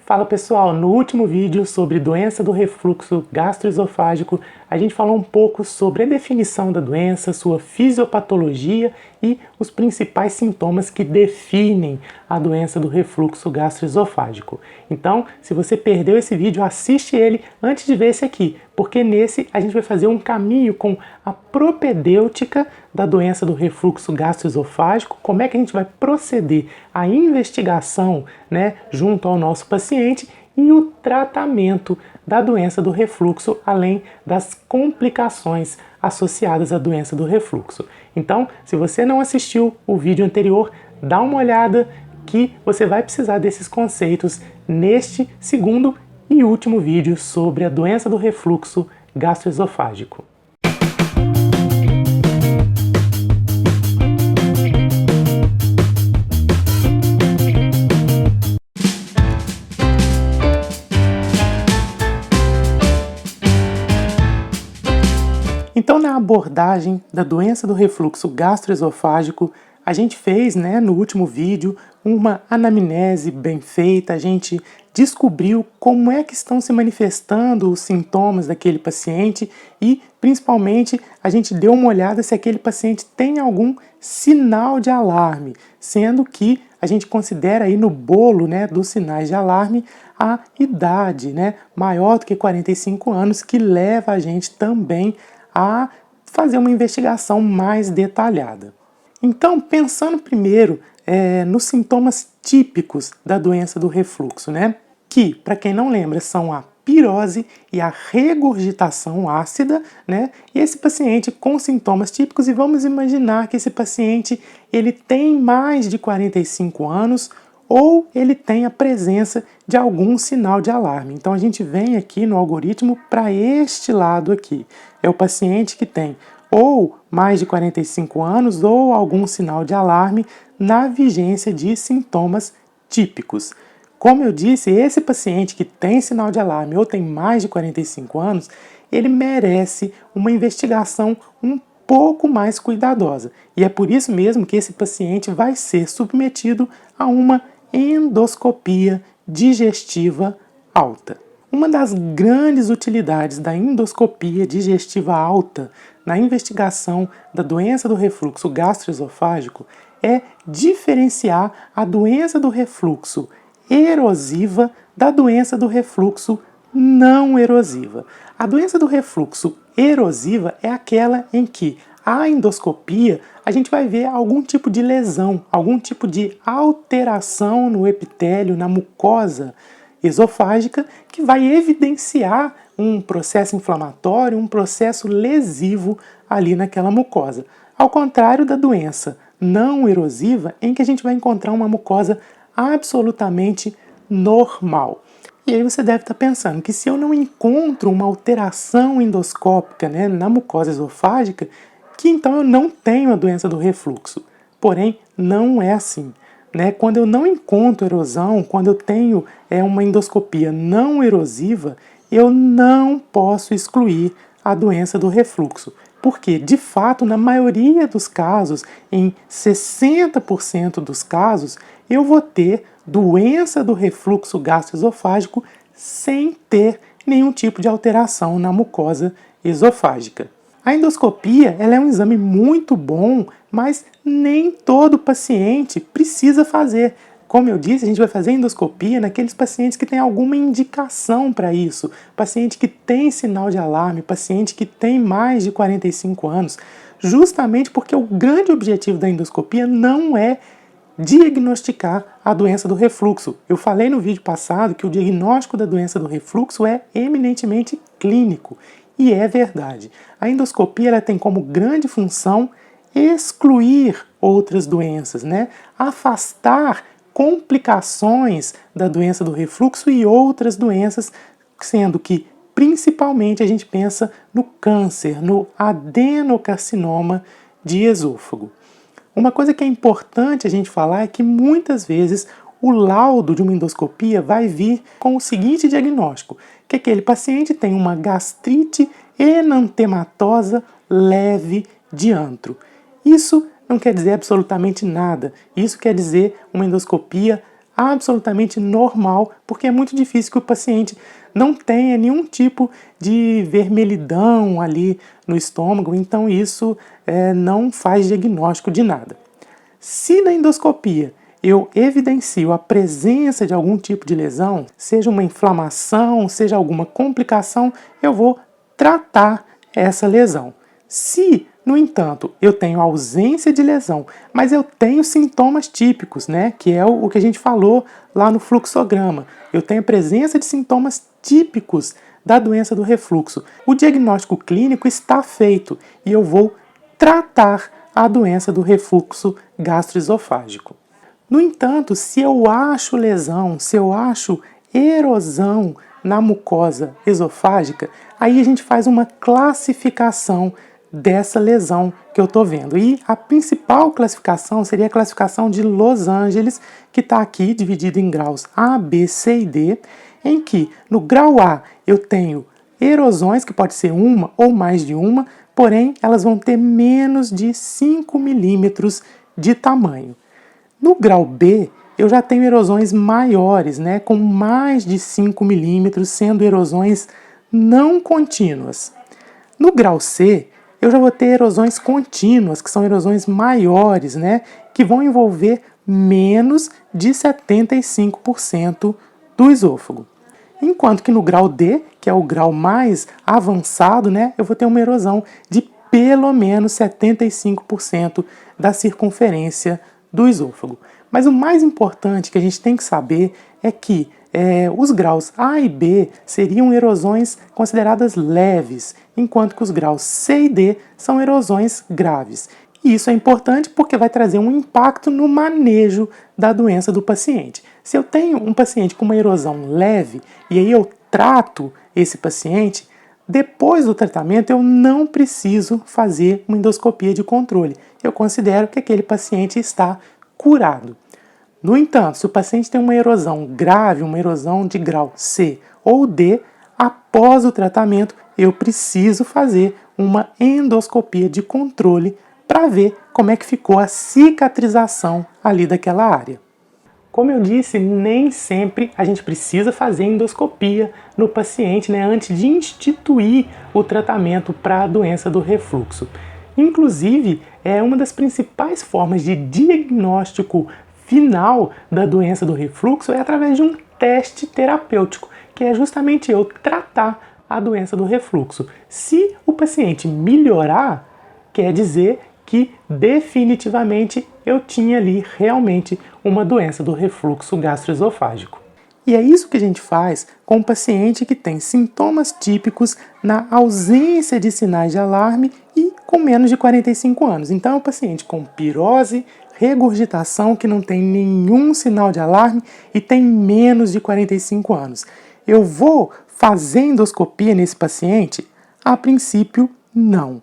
Fala pessoal, no último vídeo sobre doença do refluxo gastroesofágico, a gente falou um pouco sobre a definição da doença, sua fisiopatologia e os principais sintomas que definem a doença do refluxo gastroesofágico. Então, se você perdeu esse vídeo, assiste ele antes de ver esse aqui, porque nesse a gente vai fazer um caminho com a propedêutica da doença do refluxo gastroesofágico, como é que a gente vai proceder à investigação, junto ao nosso paciente e o tratamento da doença do refluxo, além das complicações associadas à doença do refluxo. Então, se você não assistiu o vídeo anterior, dá uma olhada que você vai precisar desses conceitos neste segundo e último vídeo sobre a doença do refluxo gastroesofágico. Então, na abordagem da doença do refluxo gastroesofágico, a gente fez, no último vídeo, uma anamnese bem feita, a gente descobriu como é que estão se manifestando os sintomas daquele paciente e, principalmente, a gente deu uma olhada se aquele paciente tem algum sinal de alarme, sendo que a gente considera aí no bolo, dos sinais de alarme a idade, maior do que 45 anos, que leva a gente também a fazer uma investigação mais detalhada. Então, pensando primeiro nos sintomas típicos da doença do refluxo, que, para quem não lembra, são a pirose e a regurgitação ácida, e esse paciente com sintomas típicos, e vamos imaginar que esse paciente ele tem mais de 45 anos, ou ele tem a presença de algum sinal de alarme. Então a gente vem aqui no algoritmo para este lado aqui. É o paciente que tem ou mais de 45 anos ou algum sinal de alarme na vigência de sintomas típicos. Como eu disse, esse paciente que tem sinal de alarme ou tem mais de 45 anos, ele merece uma investigação um pouco mais cuidadosa. E é por isso mesmo que esse paciente vai ser submetido a uma endoscopia digestiva alta. Uma das grandes utilidades da endoscopia digestiva alta na investigação da doença do refluxo gastroesofágico é diferenciar a doença do refluxo erosiva da doença do refluxo não erosiva. A doença do refluxo erosiva é aquela em que a endoscopia a gente vai ver algum tipo de lesão, algum tipo de alteração no epitélio, na mucosa esofágica, que vai evidenciar um processo inflamatório, um processo lesivo ali naquela mucosa. Ao contrário da doença não erosiva, em que a gente vai encontrar uma mucosa absolutamente normal. E aí você deve estar pensando que se eu não encontro uma alteração endoscópica na mucosa esofágica, que então eu não tenho a doença do refluxo. Porém, não é assim. Quando eu não encontro erosão, quando eu tenho uma endoscopia não erosiva, eu não posso excluir a doença do refluxo. Porque, de fato, na maioria dos casos, em 60% dos casos, eu vou ter doença do refluxo gastroesofágico sem ter nenhum tipo de alteração na mucosa esofágica. A endoscopia ela é um exame muito bom, mas nem todo paciente precisa fazer. Como eu disse, a gente vai fazer endoscopia naqueles pacientes que têm alguma indicação para isso. Paciente que tem sinal de alarme, paciente que tem mais de 45 anos. Justamente porque o grande objetivo da endoscopia não é diagnosticar a doença do refluxo. Eu falei no vídeo passado que o diagnóstico da doença do refluxo é eminentemente clínico. E é verdade. A endoscopia ela tem como grande função excluir outras doenças, afastar complicações da doença do refluxo e outras doenças, sendo que principalmente a gente pensa no câncer, no adenocarcinoma de esôfago. Uma coisa que é importante a gente falar é que muitas vezes o laudo de uma endoscopia vai vir com o seguinte diagnóstico, que aquele paciente tem uma gastrite enantematosa leve de antro. Isso não quer dizer absolutamente nada. Isso quer dizer uma endoscopia absolutamente normal, porque é muito difícil que o paciente não tenha nenhum tipo de vermelhidão ali no estômago, então isso não faz diagnóstico de nada. Se na endoscopia eu evidencio a presença de algum tipo de lesão, seja uma inflamação, seja alguma complicação, eu vou tratar essa lesão. Se, no entanto, eu tenho ausência de lesão, mas eu tenho sintomas típicos, né, que é o que a gente falou lá no fluxograma, eu tenho presença de sintomas típicos da doença do refluxo, o diagnóstico clínico está feito e eu vou tratar a doença do refluxo gastroesofágico. No entanto, se eu acho lesão, se eu acho erosão na mucosa esofágica, aí a gente faz uma classificação dessa lesão que eu estou vendo. E a principal classificação seria a classificação de Los Angeles, que está aqui dividida em graus A, B, C e D, em que no grau A eu tenho erosões, que pode ser uma ou mais de uma, porém elas vão ter menos de 5 milímetros de tamanho. No grau B, eu já tenho erosões maiores, né, com mais de 5 milímetros, sendo erosões não contínuas. No grau C, eu já vou ter erosões contínuas, que são erosões maiores, né, que vão envolver menos de 75% do esôfago. Enquanto que no grau D, que é o grau mais avançado, né, eu vou ter uma erosão de pelo menos 75% da circunferência do esôfago. Mas o mais importante que a gente tem que saber é que os graus A e B seriam erosões consideradas leves, enquanto que os graus C e D são erosões graves. E isso é importante porque vai trazer um impacto no manejo da doença do paciente. Se eu tenho um paciente com uma erosão leve e aí eu trato esse paciente, depois do tratamento eu não preciso fazer uma endoscopia de controle. Eu considero que aquele paciente está curado. No entanto, se o paciente tem uma erosão grave, uma erosão de grau C ou D, após o tratamento eu preciso fazer uma endoscopia de controle para ver como é que ficou a cicatrização ali daquela área. Como eu disse, nem sempre a gente precisa fazer endoscopia no paciente, né, antes de instituir o tratamento para a doença do refluxo. Inclusive, é uma das principais formas de diagnóstico final da doença do refluxo é através de um teste terapêutico, que é justamente eu tratar a doença do refluxo. Se o paciente melhorar, quer dizer que definitivamente eu tinha ali realmente uma doença do refluxo gastroesofágico. E é isso que a gente faz com o paciente que tem sintomas típicos na ausência de sinais de alarme e com menos de 45 anos. Então é um paciente com pirose, regurgitação, que não tem nenhum sinal de alarme e tem menos de 45 anos. Eu vou fazer endoscopia nesse paciente? A princípio, não.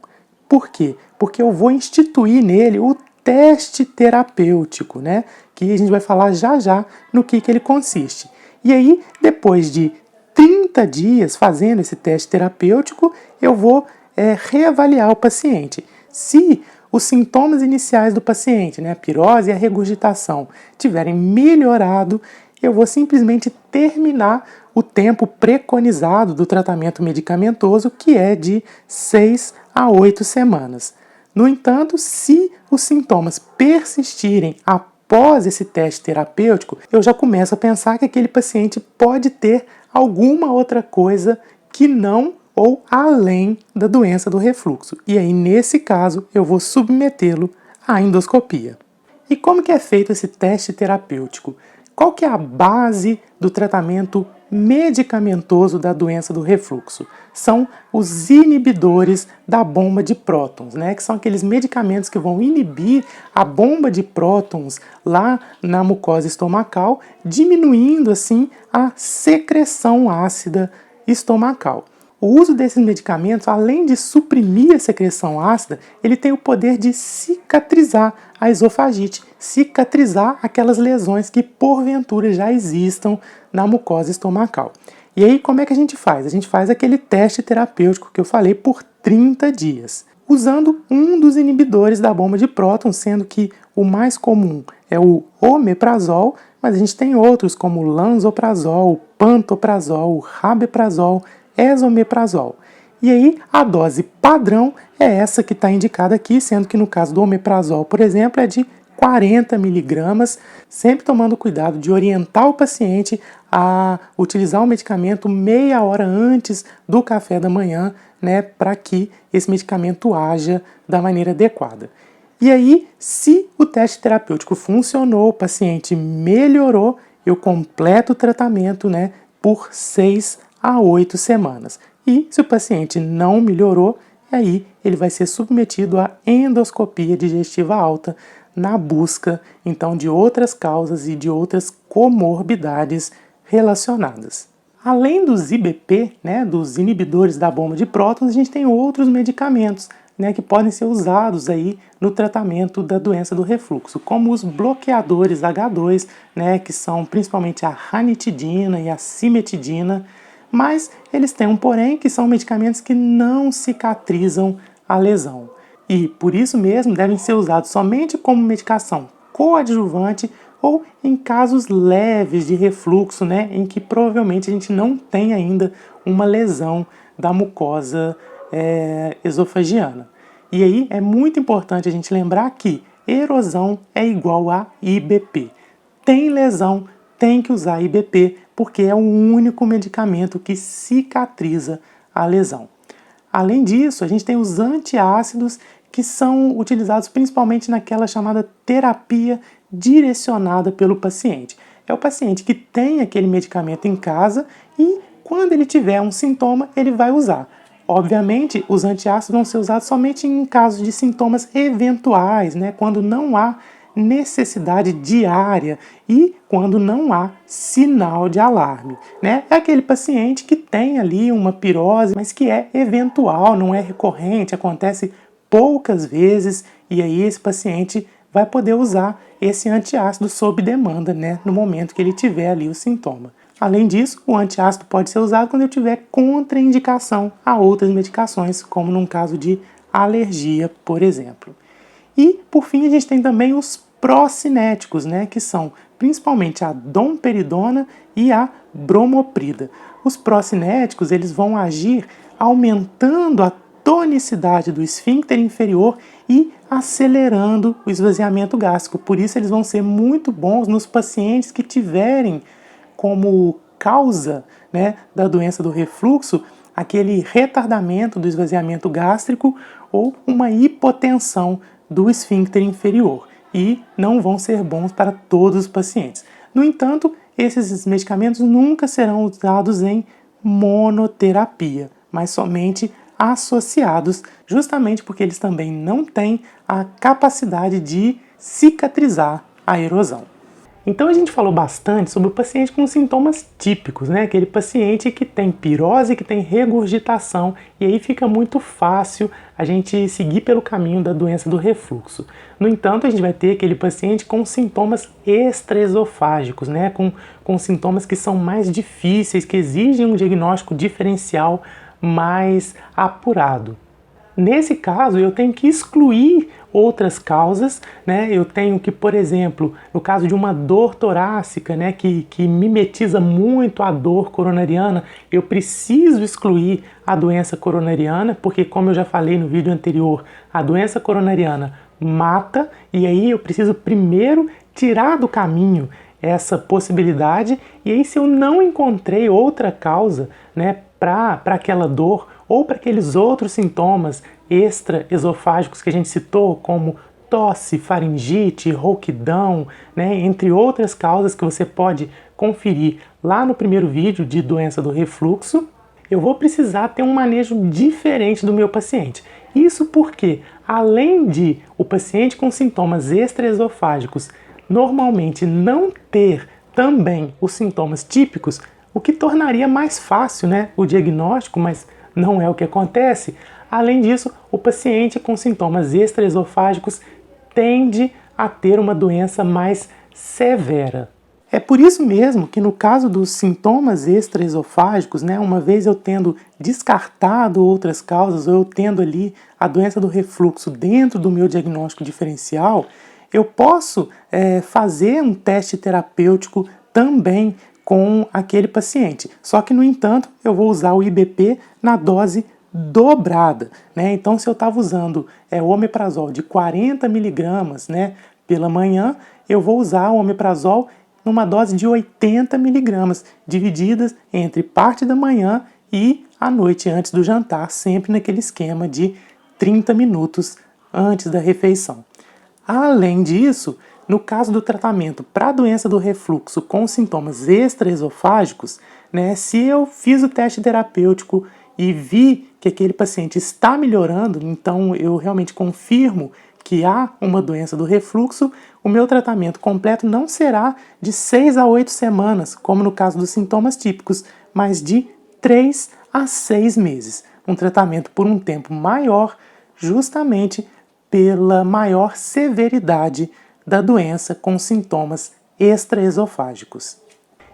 Por quê? Porque eu vou instituir nele o teste terapêutico, né? Que a gente vai falar já já no que ele consiste. E aí, depois de 30 dias fazendo esse teste terapêutico, eu vou reavaliar o paciente. Se os sintomas iniciais do paciente, né, a pirose e a regurgitação, tiverem melhorado, eu vou simplesmente terminar o tempo preconizado do tratamento medicamentoso, que é de 6 a 8 semanas. No entanto, se os sintomas persistirem após esse teste terapêutico, eu já começo a pensar que aquele paciente pode ter alguma outra coisa que não ou além da doença do refluxo. E aí, nesse caso, eu vou submetê-lo à endoscopia. E como que é feito esse teste terapêutico? Qual que é a base do tratamento medicamentoso da doença do refluxo? São os inibidores da bomba de prótons, né? Que são aqueles medicamentos que vão inibir a bomba de prótons lá na mucosa estomacal, diminuindo assim a secreção ácida estomacal. O uso desses medicamentos, além de suprimir a secreção ácida, ele tem o poder de cicatrizar a esofagite, cicatrizar aquelas lesões que porventura já existam na mucosa estomacal. E aí como é que a gente faz? A gente faz aquele teste terapêutico que eu falei por 30 dias, usando um dos inibidores da bomba de prótons, sendo que o mais comum é o omeprazol, mas a gente tem outros como lansoprazol, pantoprazol, rabeprazol, esomeprazol. E aí, a dose padrão é essa que está indicada aqui, sendo que no caso do omeprazol, por exemplo, é de 40 miligramas, sempre tomando cuidado de orientar o paciente a utilizar o medicamento meia hora antes do café da manhã, né, para que esse medicamento haja da maneira adequada. E aí, se o teste terapêutico funcionou, o paciente melhorou, eu completo o tratamento, né, por 6 a 8 semanas. E se o paciente não melhorou, aí ele vai ser submetido à endoscopia digestiva alta na busca, então, de outras causas e de outras comorbidades relacionadas. Além dos IBP, né, dos inibidores da bomba de prótons, a gente tem outros medicamentos, né, que podem ser usados aí no tratamento da doença do refluxo, como os bloqueadores H2, né, que são principalmente a ranitidina e a cimetidina, mas eles têm um porém, que são medicamentos que não cicatrizam a lesão. E, por isso mesmo, devem ser usados somente como medicação coadjuvante ou em casos leves de refluxo, né, em que provavelmente a gente não tem ainda uma lesão da mucosa esofagiana. E aí é muito importante a gente lembrar que erosão é igual a IBP. Tem lesão, tem que usar IBP, porque é o único medicamento que cicatriza a lesão. Além disso, a gente tem os antiácidos, que são utilizados principalmente naquela chamada terapia direcionada pelo paciente. É o paciente que tem aquele medicamento em casa e, quando ele tiver um sintoma, ele vai usar. Obviamente, os antiácidos vão ser usados somente em casos de sintomas eventuais, né, quando não há necessidade diária e quando não há sinal de alarme, né? É aquele paciente que tem ali uma pirose, mas que é eventual, não é recorrente, acontece poucas vezes, e aí esse paciente vai poder usar esse antiácido sob demanda, né, no momento que ele tiver ali o sintoma. Além disso, o antiácido pode ser usado quando eu tiver contraindicação a outras medicações, como num caso de alergia, por exemplo. E, por fim, a gente tem também os procinéticos, né, que são principalmente a domperidona e a bromoprida. Os procinéticos, eles vão agir aumentando a tonicidade do esfíncter inferior e acelerando o esvaziamento gástrico. Por isso, eles vão ser muito bons nos pacientes que tiverem como causa, né, da doença do refluxo aquele retardamento do esvaziamento gástrico ou uma hipotensão do esfíncter inferior, e não vão ser bons para todos os pacientes. No entanto, esses medicamentos nunca serão usados em monoterapia, mas somente associados, justamente porque eles também não têm a capacidade de cicatrizar a erosão. Então a gente falou bastante sobre o paciente com sintomas típicos, né? Aquele paciente que tem pirose, que tem regurgitação, e aí fica muito fácil a gente seguir pelo caminho da doença do refluxo. No entanto, a gente vai ter aquele paciente com sintomas extraesofágicos, né? Com sintomas que são mais difíceis, que exigem um diagnóstico diferencial mais apurado. Nesse caso, eu tenho que excluir outras causas, né? Eu tenho que, por exemplo, no caso de uma dor torácica, né, que mimetiza muito a dor coronariana, eu preciso excluir a doença coronariana, porque, como eu já falei no vídeo anterior, a doença coronariana mata, e aí eu preciso primeiro tirar do caminho essa possibilidade, e aí se eu não encontrei outra causa, né, para aquela dor, ou para aqueles outros sintomas extraesofágicos que a gente citou, como tosse, faringite, rouquidão, né, entre outras causas que você pode conferir lá no primeiro vídeo de doença do refluxo, eu vou precisar ter um manejo diferente do meu paciente. Isso porque, além de o paciente com sintomas extraesofágicos normalmente não ter também os sintomas típicos, o que tornaria mais fácil, né, o diagnóstico, mas não é o que acontece. Além disso, o paciente com sintomas extraesofágicos tende a ter uma doença mais severa. É por isso mesmo que no caso dos sintomas extraesofágicos, né, uma vez eu tendo descartado outras causas, ou eu tendo ali a doença do refluxo dentro do meu diagnóstico diferencial, eu posso fazer um teste terapêutico também com aquele paciente. Só que, no entanto, eu vou usar o IBP na dose dobrada, né? Então, se eu estava usando o omeprazol de 40 miligramas, né, pela manhã, eu vou usar o omeprazol numa dose de 80 miligramas, divididas entre parte da manhã e à noite, antes do jantar, sempre naquele esquema de 30 minutos antes da refeição. Além disso, no caso do tratamento para a doença do refluxo com sintomas extraesofágicos, né, se eu fiz o teste terapêutico e vi que aquele paciente está melhorando, então eu realmente confirmo que há uma doença do refluxo, o meu tratamento completo não será de 6 a 8 semanas, como no caso dos sintomas típicos, mas de 3 a 6 meses. Um tratamento por um tempo maior, justamente pela maior severidade da doença com sintomas extraesofágicos.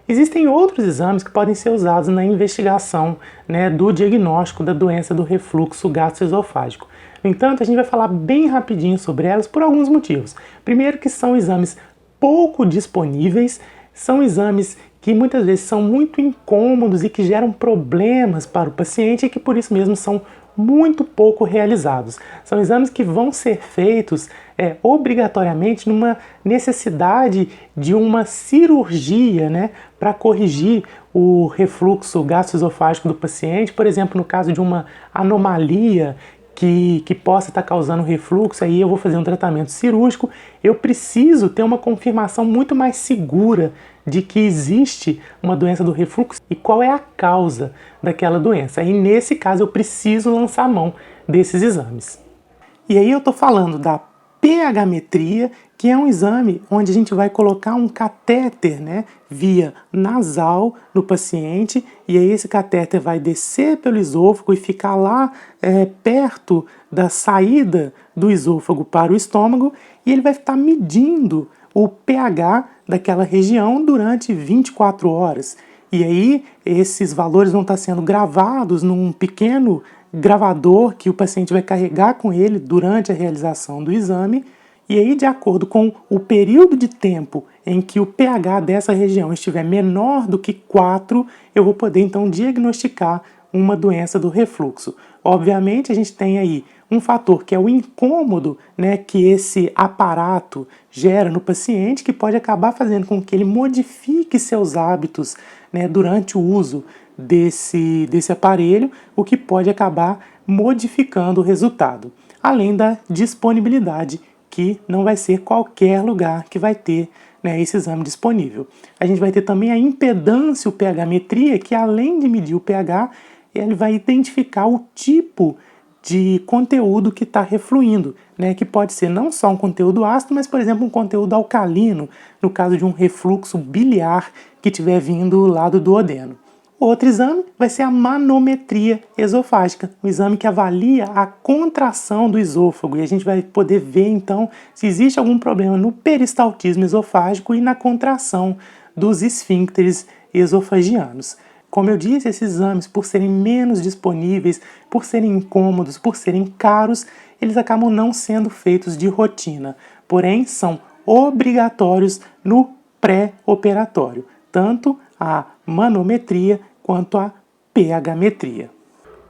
Existem outros exames que podem ser usados na investigação, né, do diagnóstico da doença do refluxo gastroesofágico. No entanto, a gente vai falar bem rapidinho sobre elas por alguns motivos. Primeiro, que são exames pouco disponíveis, são exames que muitas vezes são muito incômodos e que geram problemas para o paciente e que por isso mesmo são muito pouco realizados. São exames que vão ser feitos obrigatoriamente numa necessidade de uma cirurgia, né, para corrigir o refluxo gastroesofágico do paciente, por exemplo, no caso de uma anomalia que possa estar causando refluxo, aí eu vou fazer um tratamento cirúrgico, eu preciso ter uma confirmação muito mais segura de que existe uma doença do refluxo e qual é a causa daquela doença. Aí, nesse caso, eu preciso lançar a mão desses exames. E aí eu estou falando da pH-metria, que é um exame onde a gente vai colocar um catéter, né, via nasal no paciente, e aí esse catéter vai descer pelo esôfago e ficar lá perto da saída do esôfago para o estômago, e ele vai estar medindo o pH daquela região durante 24 horas. E aí esses valores vão estar sendo gravados num pequeno gravador que o paciente vai carregar com ele durante a realização do exame, e aí, de acordo com o período de tempo em que o pH dessa região estiver menor do que 4, eu vou poder então diagnosticar uma doença do refluxo. Obviamente, a gente tem aí um fator que é o incômodo, né, que esse aparato gera no paciente, que pode acabar fazendo com que ele modifique seus hábitos, né, durante o uso desse aparelho, o que pode acabar modificando o resultado. Além da disponibilidade, que não vai ser qualquer lugar que vai ter, né, esse exame disponível. A gente vai ter também a impedância, o pH-metria, que além de medir o pH, ele vai identificar o tipo de conteúdo que está refluindo, né, que pode ser não só um conteúdo ácido, mas, por exemplo, um conteúdo alcalino, no caso de um refluxo biliar que estiver vindo lá do duodeno. Outro exame vai ser a manometria esofágica, um exame que avalia a contração do esôfago, e a gente vai poder ver então se existe algum problema no peristaltismo esofágico e na contração dos esfíncteres esofagianos. Como eu disse, esses exames, por serem menos disponíveis, por serem incômodos, por serem caros, eles acabam não sendo feitos de rotina, porém são obrigatórios no pré-operatório, tanto a manometria quanto a pH-metria.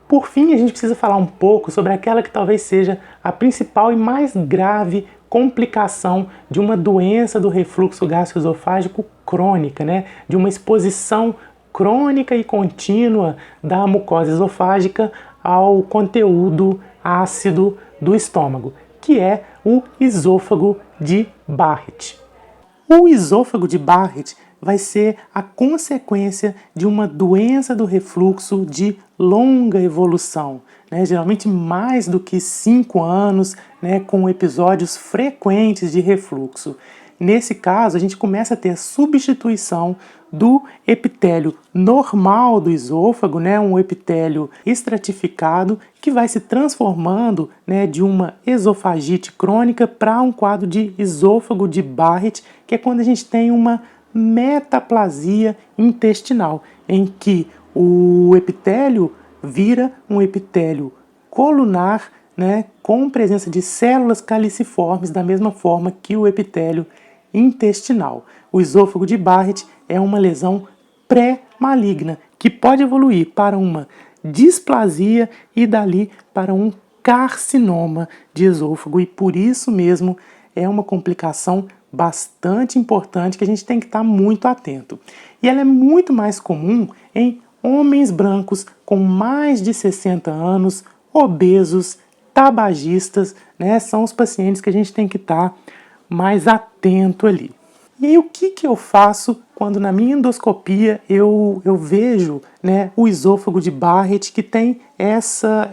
Por fim, a gente precisa falar um pouco sobre aquela que talvez seja a principal e mais grave complicação de uma doença do refluxo gastroesofágico crônica, né? De uma exposição crônica e contínua da mucosa esofágica ao conteúdo ácido do estômago, que é o esôfago de Barrett. O esôfago de Barrett vai ser a consequência de uma doença do refluxo de longa evolução, né? Geralmente mais do que 5 anos, né? Com episódios frequentes de refluxo. Nesse caso, a gente começa a ter a substituição do epitélio normal do esôfago, né, um epitélio estratificado, que vai se transformando, né, de uma esofagite crônica para um quadro de esôfago de Barrett, que é quando a gente tem uma metaplasia intestinal, em que o epitélio vira um epitélio colunar, né, com presença de células caliciformes da mesma forma que o epitélio intestinal. O esôfago de Barrett é uma lesão pré-maligna que pode evoluir para uma displasia e dali para um carcinoma de esôfago, e por isso mesmo é uma complicação bastante importante que a gente tem que estar muito atento. E ela é muito mais comum em homens brancos com mais de 60 anos, obesos, tabagistas, né? São os pacientes que a gente tem que estar mais atento ali. E aí, o que eu faço quando na minha endoscopia eu vejo, né, o esôfago de Barrett, que tem essa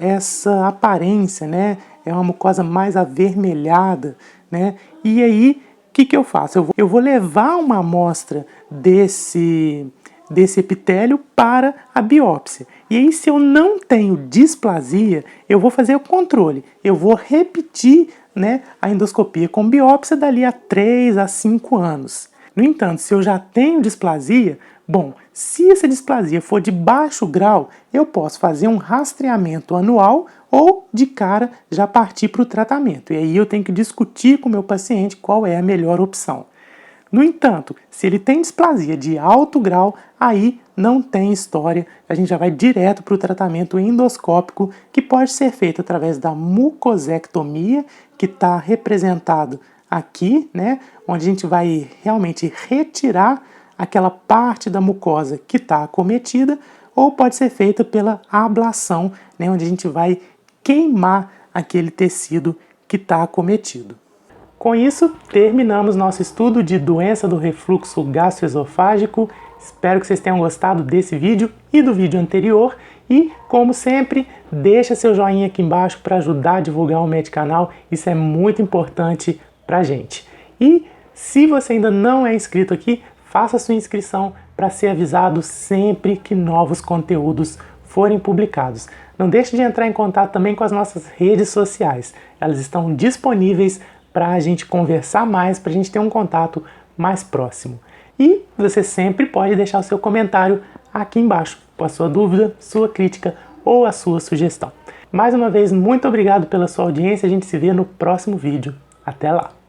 aparência, né? É uma mucosa mais avermelhada, né? E aí, o que eu faço? Eu vou levar uma amostra desse epitélio para a biópsia. E aí, se eu não tenho displasia, eu vou fazer o controle. Eu vou repetir, né, a endoscopia com biópsia dali a 3 a 5 anos. No entanto, se eu já tenho displasia, bom, se essa displasia for de baixo grau, eu posso fazer um rastreamento anual ou de cara já partir para o tratamento. E aí eu tenho que discutir com o meu paciente qual é a melhor opção. No entanto, se ele tem displasia de alto grau, aí não tem história, a gente já vai direto para o tratamento endoscópico, que pode ser feito através da mucosectomia, que está representado aqui, né, onde a gente vai realmente retirar aquela parte da mucosa que está acometida, ou pode ser feita pela ablação, né, onde a gente vai queimar aquele tecido que está acometido. Com isso, terminamos nosso estudo de doença do refluxo gastroesofágico. Espero que vocês tenham gostado desse vídeo e do vídeo anterior. E, como sempre, deixa seu joinha aqui embaixo para ajudar a divulgar o Medicanal. Isso é muito importante para a gente. E, se você ainda não é inscrito aqui, faça sua inscrição para ser avisado sempre que novos conteúdos forem publicados. Não deixe de entrar em contato também com as nossas redes sociais. Elas estão disponíveis para a gente conversar mais, para a gente ter um contato mais próximo. E você sempre pode deixar o seu comentário aqui embaixo, com a sua dúvida, sua crítica ou a sua sugestão. Mais uma vez, muito obrigado pela sua audiência, a gente se vê no próximo vídeo. Até lá!